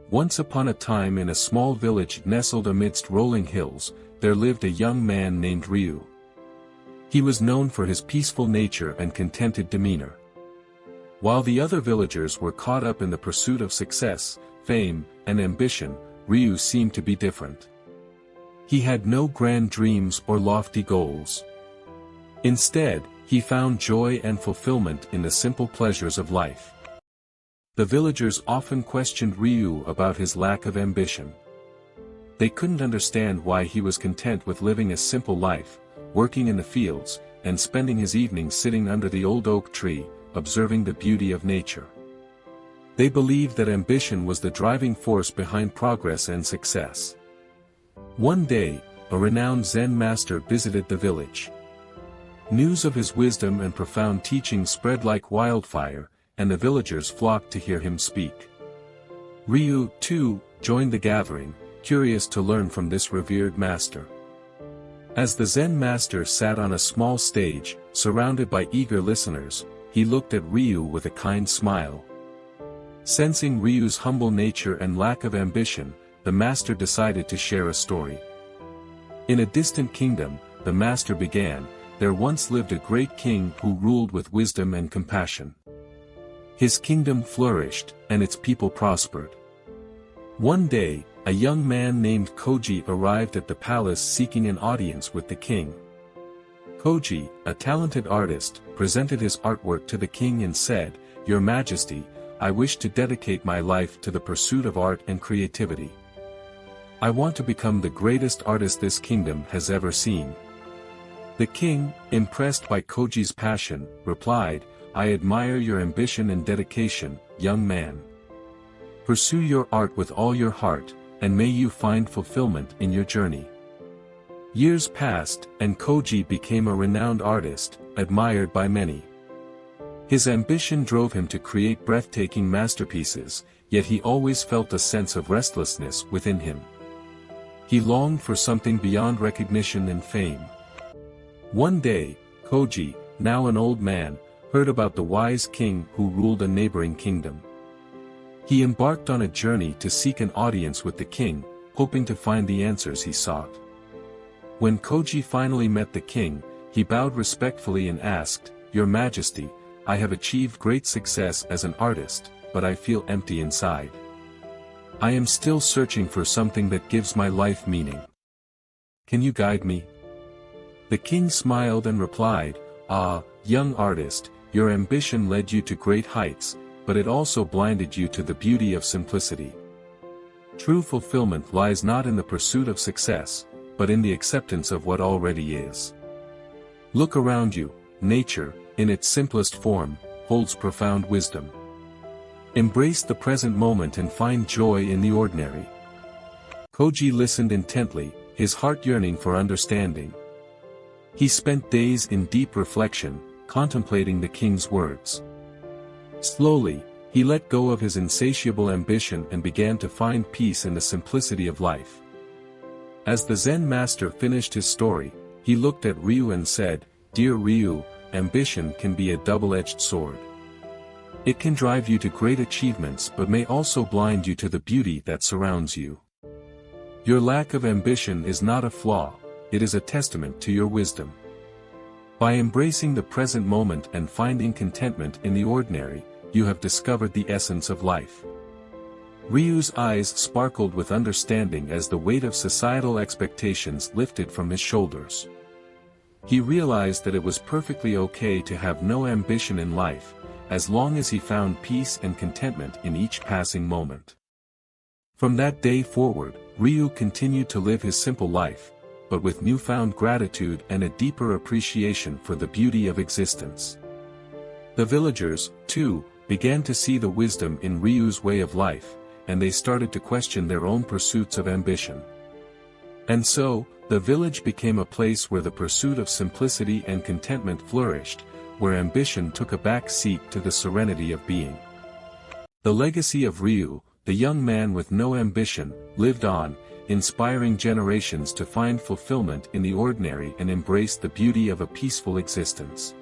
Once upon a time in a small village nestled amidst rolling hills, there lived a young man named Ryu. He was known for his peaceful nature and contented demeanor. While the other villagers were caught up in the pursuit of success, fame, and ambition, Ryu seemed to be different. He had no grand dreams or lofty goals. Instead, he found joy and fulfillment in the simple pleasures of life. The villagers often questioned Ryu about his lack of ambition. They couldn't understand why he was content with living a simple life, working in the fields, and spending his evenings sitting under the old oak tree, observing the beauty of nature. They believed that ambition was the driving force behind progress and success. One day, a renowned Zen master visited the village. News of his wisdom and profound teaching spread like wildfire, and the villagers flocked to hear him speak. Ryu, too, joined the gathering, curious to learn from this revered master. As the Zen master sat on a small stage, surrounded by eager listeners, he looked at Ryu with a kind smile. Sensing Ryu's humble nature and lack of ambition, the master decided to share a story. In a distant kingdom, the master began, there once lived a great king who ruled with wisdom and compassion. His kingdom flourished, and its people prospered. One day, a young man named Koji arrived at the palace seeking an audience with the king. Koji, a talented artist, presented his artwork to the king and said, "Your Majesty, I wish to dedicate my life to the pursuit of art and creativity. I want to become the greatest artist this kingdom has ever seen." The king, impressed by Koji's passion, replied, "I admire your ambition and dedication, young man. Pursue your art with all your heart, and may you find fulfillment in your journey." Years passed, and Koji became a renowned artist, admired by many. His ambition drove him to create breathtaking masterpieces, yet he always felt a sense of restlessness within him. He longed for something beyond recognition and fame. One day, Koji, now an old man, heard about the wise king who ruled a neighboring kingdom. He embarked on a journey to seek an audience with the king, hoping to find the answers he sought. When Koji finally met the king, he bowed respectfully and asked, "Your Majesty, I have achieved great success as an artist, but I feel empty inside. I am still searching for something that gives my life meaning. Can you guide me?" The king smiled and replied, "Ah, young artist, your ambition led you to great heights, but it also blinded you to the beauty of simplicity. True fulfillment lies not in the pursuit of success, but in the acceptance of what already is. Look around you, nature, in its simplest form, holds profound wisdom. Embrace the present moment and find joy in the ordinary." Koji listened intently, his heart yearning for understanding. He spent days in deep reflection, contemplating the king's words. Slowly, he let go of his insatiable ambition and began to find peace in the simplicity of life. As the Zen master finished his story, he looked at Ryu and said, "Dear Ryu, ambition can be a double-edged sword. It can drive you to great achievements but may also blind you to the beauty that surrounds you. Your lack of ambition is not a flaw, it is a testament to your wisdom. By embracing the present moment and finding contentment in the ordinary, you have discovered the essence of life." Ryu's eyes sparkled with understanding as the weight of societal expectations lifted from his shoulders. He realized that it was perfectly okay to have no ambition in life, as long as he found peace and contentment in each passing moment. From that day forward, Ryu continued to live his simple life, but with newfound gratitude and a deeper appreciation for the beauty of existence. The villagers, too, began to see the wisdom in Ryu's way of life, and they started to question their own pursuits of ambition. And so, the village became a place where the pursuit of simplicity and contentment flourished, where ambition took a back seat to the serenity of being. The legacy of Ryu, the young man with no ambition, lived on, inspiring generations to find fulfillment in the ordinary and embrace the beauty of a peaceful existence.